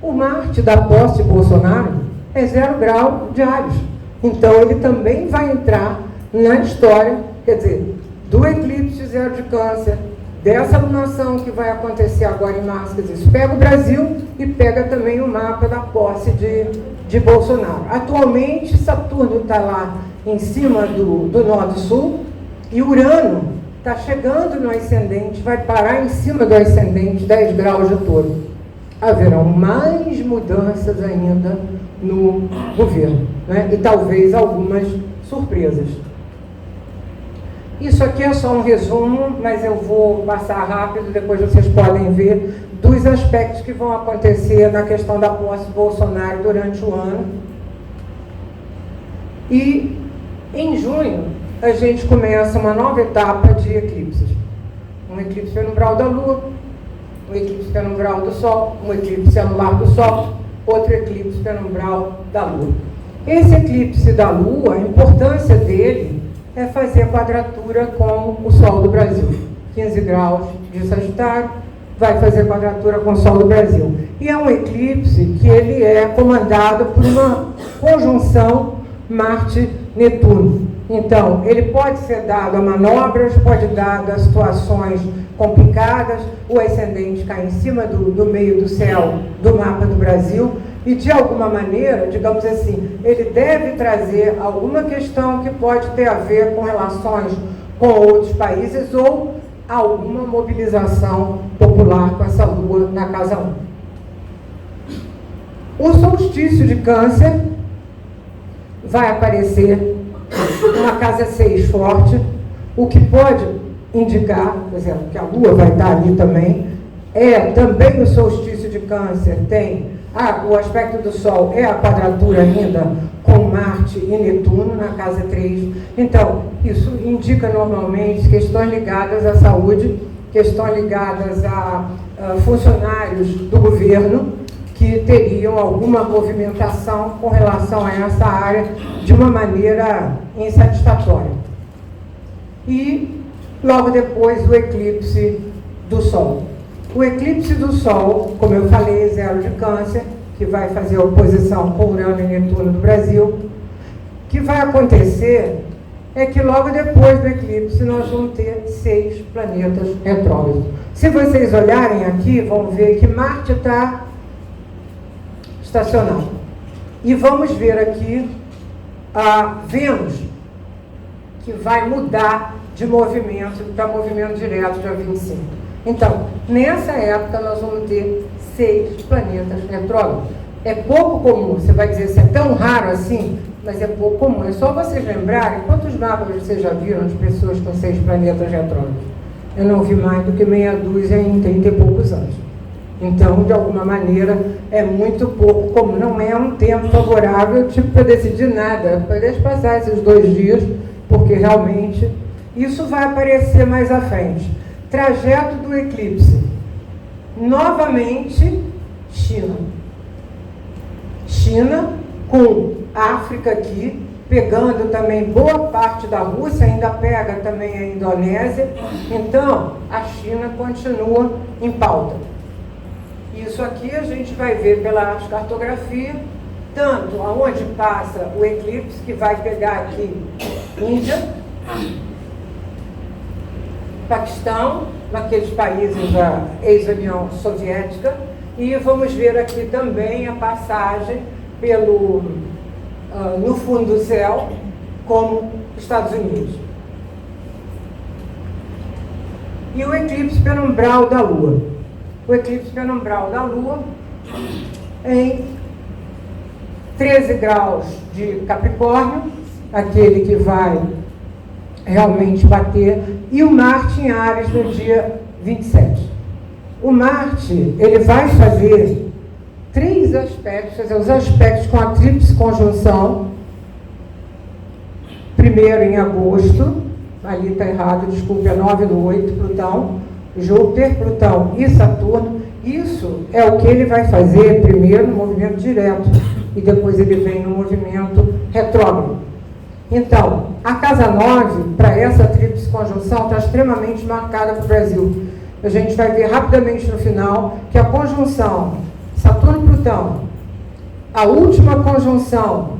o Marte da posse de Bolsonaro é 0 grau de Áries. Então, ele também vai entrar na história, quer dizer, do eclipse 0 de Câncer, dessa lunação que vai acontecer agora em março, quer dizer, isso pega o Brasil e pega também o mapa da posse de Bolsonaro. Atualmente, Saturno está lá em cima do Nó Sul e Urano está chegando no ascendente, vai parar em cima do ascendente 10 graus de Touro. Haverão mais mudanças ainda no governo, né? E talvez algumas surpresas. Isso aqui é só um resumo, mas eu vou passar rápido, depois vocês podem ver dos aspectos que vão acontecer na questão da posse de Bolsonaro durante o ano. E em junho, a gente começa uma nova etapa de eclipses. Um eclipse penumbral da Lua, um eclipse penumbral do Sol, um eclipse anular do Sol, outro eclipse penumbral da Lua. Esse eclipse da Lua, a importância dele é fazer a quadratura com o Sol do Brasil. 15 graus de Sagitário, vai fazer quadratura com o Sol do Brasil. E é um eclipse que ele é comandado por uma conjunção Marte-Netuno. Então, ele pode ser dado a manobras, pode ser dado a situações complicadas, o ascendente cai em cima do meio do céu do mapa do Brasil, e de alguma maneira, digamos assim, ele deve trazer alguma questão que pode ter a ver com relações com outros países ou alguma mobilização popular com essa Lua na casa 1. O solstício de Câncer vai aparecer uma casa 6 forte, o que pode indicar, por exemplo, que a Lua vai estar ali também. Também o solstício de Câncer tem o aspecto do Sol, é a quadratura ainda com Marte e Netuno na casa 3. Então, isso indica normalmente questões ligadas à saúde, questões ligadas a funcionários do governo que teriam alguma movimentação com relação a essa área de uma maneira insatisfatória. E, logo depois, o eclipse do Sol. O eclipse do Sol, como eu falei, é 0 de Câncer, que vai fazer a oposição com Urano e Netuno do Brasil. O que vai acontecer é que logo depois do eclipse nós vamos ter 6 planetas retrógrados. Se vocês olharem aqui, vão ver que Marte está estacionado. E vamos ver aqui a Vênus, que vai mudar de movimento para movimento direto dia 25. Então, nessa época, nós vamos ter 6 planetas retrógrados. É pouco comum, você vai dizer, se é tão raro assim, mas é pouco comum. É só vocês lembrarem quantos mapas vocês já viram de pessoas com 6 planetas retrógrados. Eu não vi mais do que meia dúzia em 30 e poucos anos. Então, de alguma maneira, é muito pouco comum. Não é um tempo favorável, tipo, para decidir nada. Deixa passar esses 2 dias, porque realmente isso vai aparecer mais à frente. Trajeto do eclipse. Novamente, China. China, com África aqui, pegando também boa parte da Rússia, ainda pega também a Indonésia. Então, a China continua em pauta. Isso aqui a gente vai ver pela astrocartografia, tanto aonde passa o eclipse, que vai pegar aqui Índia, Paquistão, naqueles países da ex-União Soviética, e vamos ver aqui também a passagem no fundo do céu, como Estados Unidos. E o eclipse penumbral da Lua. O eclipse penumbral da Lua em 13 graus de Capricórnio, aquele que vai realmente bater, e o Marte em Áries no dia 27. O Marte, ele vai fazer 3 aspectos, os aspectos com a tríplice conjunção, primeiro em agosto, ali está errado, desculpe, é 9/8, Plutão, Júpiter, Plutão e Saturno. Isso é o que ele vai fazer primeiro no movimento direto, e depois ele vem no movimento retrógrado. Então, a casa 9, para essa tríplice conjunção, está extremamente marcada para o Brasil. A gente vai ver rapidamente no final que a conjunção Saturno-Plutão, a última conjunção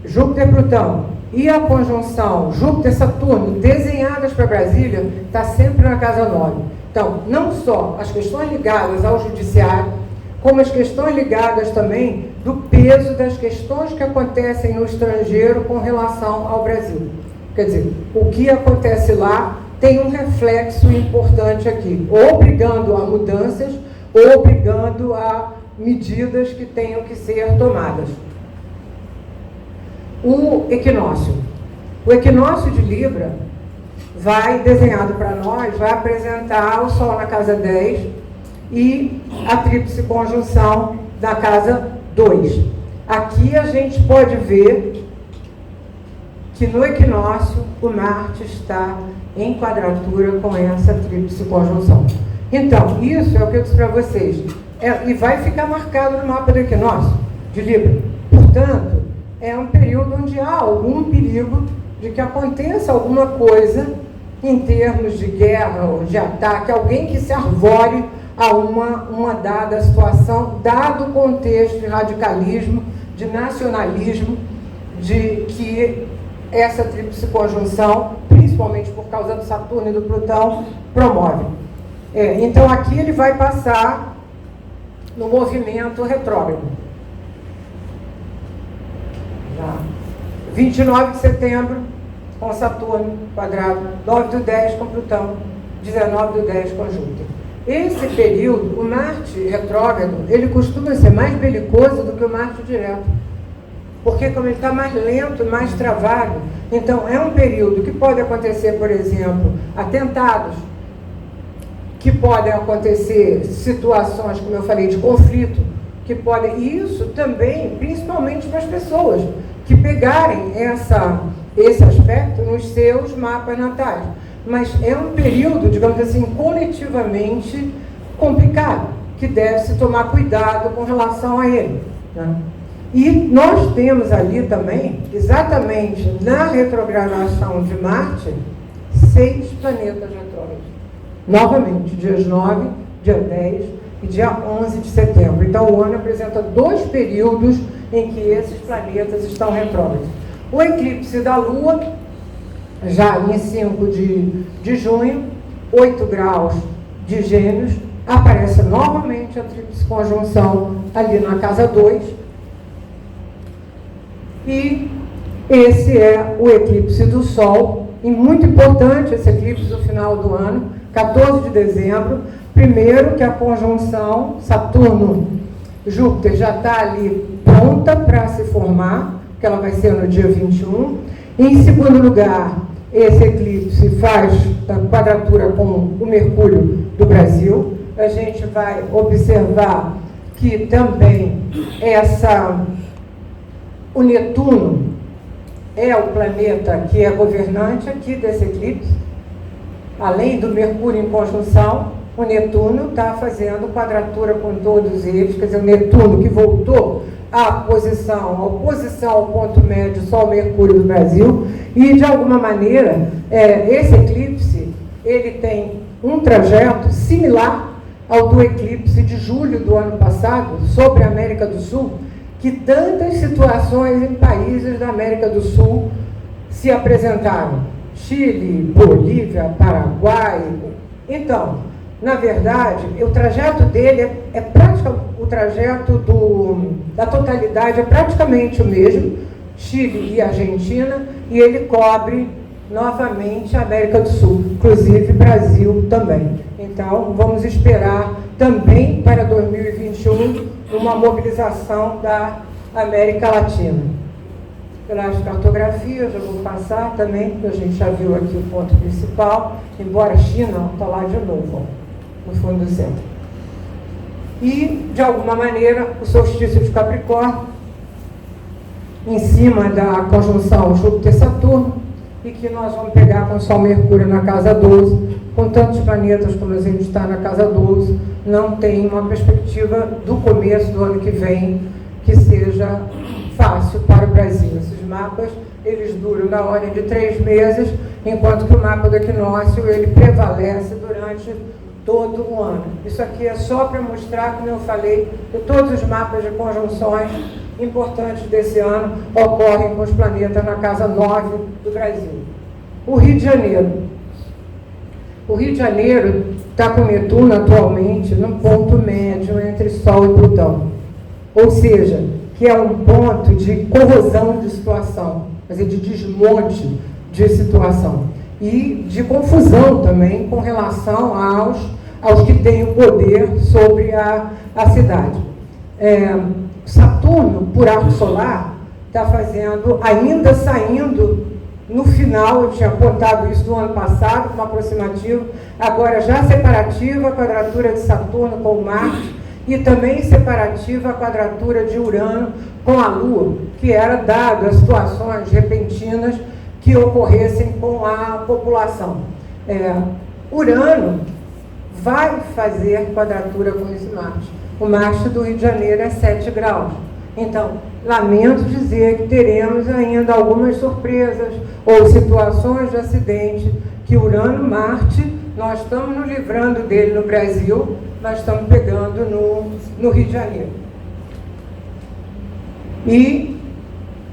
Júpiter-Plutão e a conjunção Júpiter-Saturno, desenhadas para Brasília, está sempre na casa 9. Então, não só as questões ligadas ao judiciário, como as questões ligadas também do peso das questões que acontecem no estrangeiro com relação ao Brasil. Quer dizer, o que acontece lá tem um reflexo importante aqui, ou obrigando a mudanças, ou obrigando a medidas que tenham que ser tomadas. O equinócio. O equinócio de Libra vai, desenhado para nós, vai apresentar o Sol na casa 10 e a tríplice conjunção da casa 2. Aqui a gente pode ver que no equinócio o Marte está em quadratura com essa tríplice conjunção. Então, isso é o que eu disse para vocês. E vai ficar marcado no mapa do equinócio. de Libra. Portanto, é um período onde há algum perigo de que aconteça alguma coisa em termos de guerra ou de ataque, alguém que se arvore a uma dada situação, dado o contexto de radicalismo, de nacionalismo, de que essa tríplice conjunção, principalmente por causa do Saturno e do Plutão, promove. Então, aqui ele vai passar no movimento retrógrado. 29 de setembro, com Saturno quadrado, 9 do 10 com Plutão, 19 do 10 com Júpiter. Esse período, o Marte retrógrado, ele costuma ser mais belicoso do que o Marte direto. Porque como ele está mais lento, mais travado, então é um período que pode acontecer, por exemplo, atentados, que podem acontecer situações, como eu falei, de conflito, que podem, e isso também, principalmente para as pessoas que pegarem esse aspecto nos seus mapas natais. Mas é um período, digamos assim, coletivamente complicado, que deve-se tomar cuidado com relação a ele, né? E nós temos ali também, exatamente na retrogradação de Marte, 6 planetas retrógrados. Novamente, dias 9, dia 10 e dia 11 de setembro. Então, o ano apresenta 2 períodos em que esses planetas estão retrógrados. O eclipse da Lua, já em 5 de junho, 8 graus de Gêmeos, aparece novamente a tríplice conjunção ali na casa 2. E esse é o eclipse do Sol, e muito importante esse eclipse no final do ano, 14 de dezembro. Primeiro, que a conjunção Saturno-Júpiter já está ali pronta para se formar, que ela vai ser no dia 21. Em segundo lugar, esse eclipse faz quadratura com o Mercúrio do Brasil. A gente vai observar que também o Netuno é o planeta que é governante aqui desse eclipse. Além do Mercúrio em conjunção, o Netuno está fazendo quadratura com todos eles, quer dizer, o Netuno que voltou à oposição ao ponto médio Sol-Mercúrio do Brasil, e de alguma maneira, esse eclipse, ele tem um trajeto similar ao do eclipse de julho do ano passado, sobre a América do Sul, que tantas situações em países da América do Sul se apresentaram. Chile, Bolívia, Paraguai. Então, na verdade, o trajeto dele o trajeto da totalidade é praticamente o mesmo, Chile e Argentina, e ele cobre novamente a América do Sul, inclusive Brasil também. Então, vamos esperar também para 2021 uma mobilização da América Latina. Pelas cartografias, eu vou passar também, porque a gente já viu aqui o ponto principal, embora a China está lá de novo, ó, no fundo do centro. E, de alguma maneira, o solstício de Capricórnio, em cima da conjunção Júpiter-Saturno, e que nós vamos pegar com Sol-Mercúrio na casa 12, com tantos planetas como a gente está na casa 12, não tem uma perspectiva do começo do ano que vem que seja fácil para o Brasil. Esses mapas, eles duram na ordem de 3 meses, enquanto que o mapa do equinócio, ele prevalece durante todo o ano. Isso aqui é só para mostrar, como eu falei, que todos os mapas de conjunções importantes desse ano ocorrem com os planetas na casa 9 do Brasil. O Rio de Janeiro. O Rio de Janeiro está com Netuno atualmente num ponto médio entre Sol e Plutão. Ou seja, que é um ponto de corrosão de situação, quer dizer, de desmonte de situação. E de confusão também com relação aos que têm o poder sobre a cidade. Saturno, por arco solar, está fazendo, ainda saindo no final, eu tinha apontado isso no ano passado, como aproximativo, agora já separativa, a quadratura de Saturno com Marte, e também separativa a quadratura de Urano com a Lua, que era dado as situações repentinas que ocorressem com a população. Urano vai fazer quadratura com esse Marte. O Marte do Rio de Janeiro é 7 graus. Então, lamento dizer que teremos ainda algumas surpresas ou situações de acidente que Urano-Marte, nós estamos nos livrando dele no Brasil, nós estamos pegando no Rio de Janeiro. E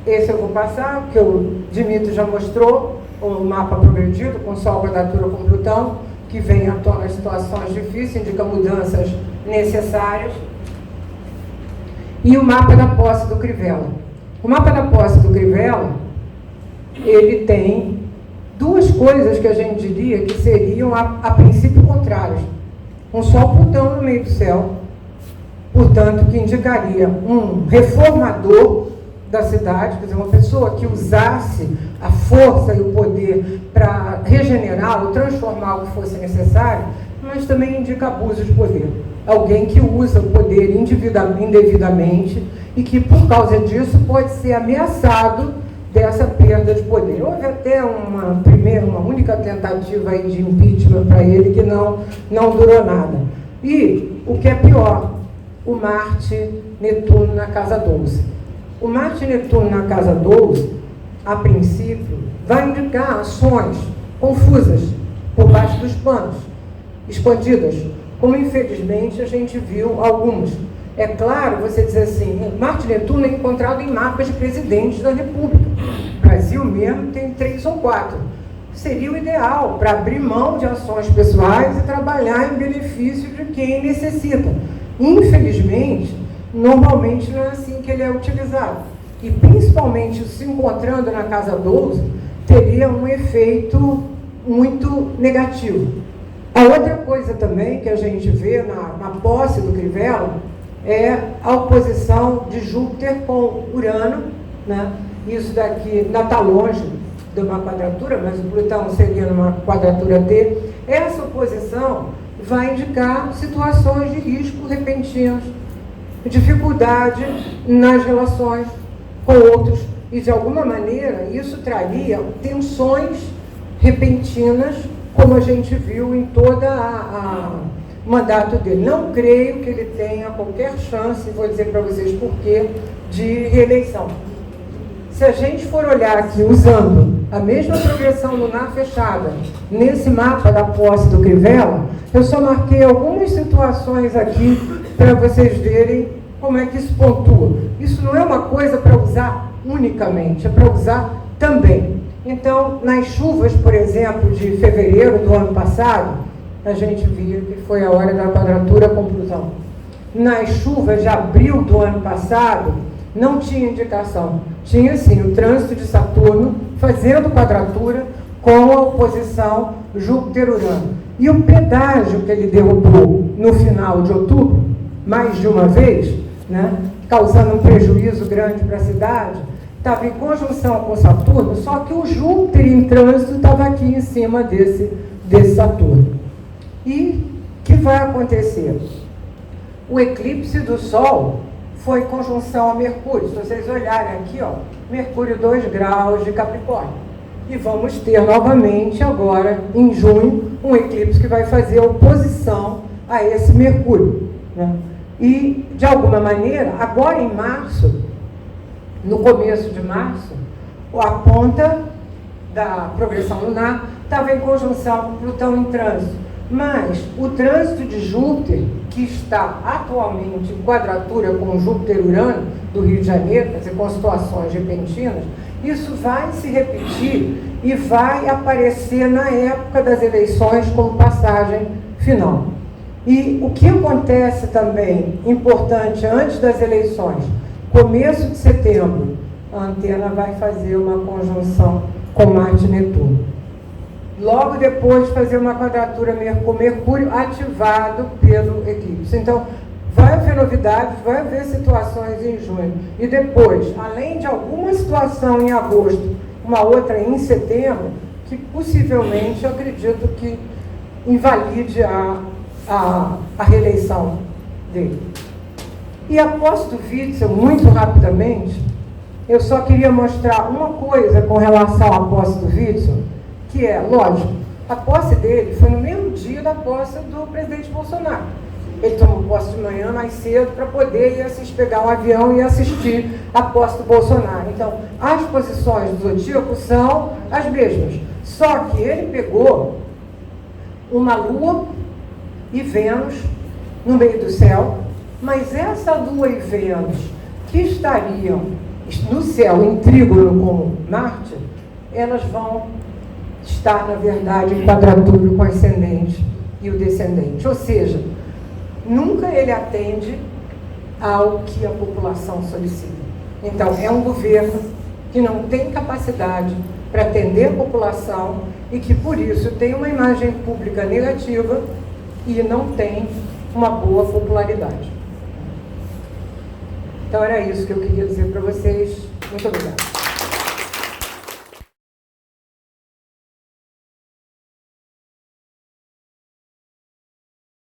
esse eu vou passar, porque o Dmitry já mostrou, o mapa progredido com Sol, quadratura com Plutão, que vem à tona situações difíceis, indica mudanças necessárias. E o mapa da posse do Crivella. O mapa da posse do Crivella, ele tem duas coisas que a gente diria que seriam, a princípio, contrárias. Um Sol Plutão no meio do céu, portanto, que indicaria um reformador da cidade, quer dizer, uma pessoa que usasse a força e o poder para regenerar ou transformar o que fosse necessário, mas também indica abuso de poder. Alguém que usa o poder indevidamente e que, por causa disso, pode ser ameaçado dessa perda de poder. Houve até uma única tentativa aí de impeachment para ele, que não durou nada. E, o que é pior, o Marte-Netuno na casa 12. O Marte-Netuno na casa 12, a princípio, vai indicar ações confusas por baixo dos panos, escondidas, como infelizmente a gente viu algumas. É claro, você diz assim, Marte-Netuno é encontrado em mapas de presidentes da República. O Brasil mesmo tem 3 ou 4. Seria o ideal para abrir mão de ações pessoais e trabalhar em benefício de quem necessita. Infelizmente, normalmente não é assim que ele é utilizado. E principalmente se encontrando na casa 12, teria um efeito muito negativo. A outra coisa também que a gente vê na posse do Crivella é a oposição de Júpiter com Urano, né? Isso daqui não está longe de uma quadratura, mas o Plutão seria numa quadratura T. Essa oposição vai indicar situações de risco repentinos, dificuldade nas relações com outros, e de alguma maneira isso traria tensões repentinas, como a gente viu em toda o mandato dele. Não creio que ele tenha qualquer chance, vou dizer para vocês por quê, de reeleição. Se a gente for olhar aqui usando a mesma progressão lunar fechada nesse mapa da posse do Crivella, eu só marquei algumas situações aqui para vocês verem como é que isso pontua. Isso não é uma coisa para usar unicamente, é para usar também. Então, nas chuvas, por exemplo, de fevereiro do ano passado, a gente via que foi a hora da quadratura com Plutão. Nas chuvas de abril do ano passado, não tinha indicação. Tinha, sim, o trânsito de Saturno fazendo quadratura com a oposição Júpiter-Urano. E o pedágio que ele derrubou no final de outubro, mais de uma vez, né, causando um prejuízo grande para a cidade, estava em conjunção com Saturno, só que o Júpiter em trânsito estava aqui em cima desse Saturno. E o que vai acontecer? O eclipse do Sol foi em conjunção a Mercúrio. Se vocês olharem aqui, ó, Mercúrio 2 graus de Capricórnio. E vamos ter novamente agora, em junho, um eclipse que vai fazer oposição a esse Mercúrio, né? E, de alguma maneira, agora em março, no começo de março, a ponta da progressão lunar estava em conjunção com Plutão em trânsito. Mas o trânsito de Júpiter, que está atualmente em quadratura com Júpiter-Urano do Rio de Janeiro, quer dizer, com situações repentinas, isso vai se repetir e vai aparecer na época das eleições como passagem final. E o que acontece também, importante, antes das eleições, começo de setembro, a antena vai fazer uma conjunção com Marte e Netuno. Logo depois de fazer uma quadratura com Mercúrio ativado pelo eclipse. Então, vai haver novidades, vai haver situações em junho. E depois, além de alguma situação em agosto, uma outra em setembro, que possivelmente eu acredito que invalide a reeleição dele. E a posse do Witzel, muito rapidamente, eu só queria mostrar uma coisa com relação à posse do Witzel, que é, lógico, a posse dele foi no mesmo dia da posse do presidente Bolsonaro. ele tomou posse de manhã mais cedo para poder ir pegar um avião e assistir a posse do Bolsonaro. Então, as posições do Zodíaco são as mesmas. Só que ele pegou uma Lua e Vênus no meio do céu, mas essa Lua e Vênus que estariam no céu em trígono com Marte, elas vão estar, na verdade, em quadratura com o ascendente e o descendente. Ou seja, nunca ele atende ao que a população solicita. Então, é um governo que não tem capacidade para atender a população e que, por isso, tem uma imagem pública negativa e não tem uma boa popularidade. Então, era isso que eu queria dizer para vocês. Muito obrigada.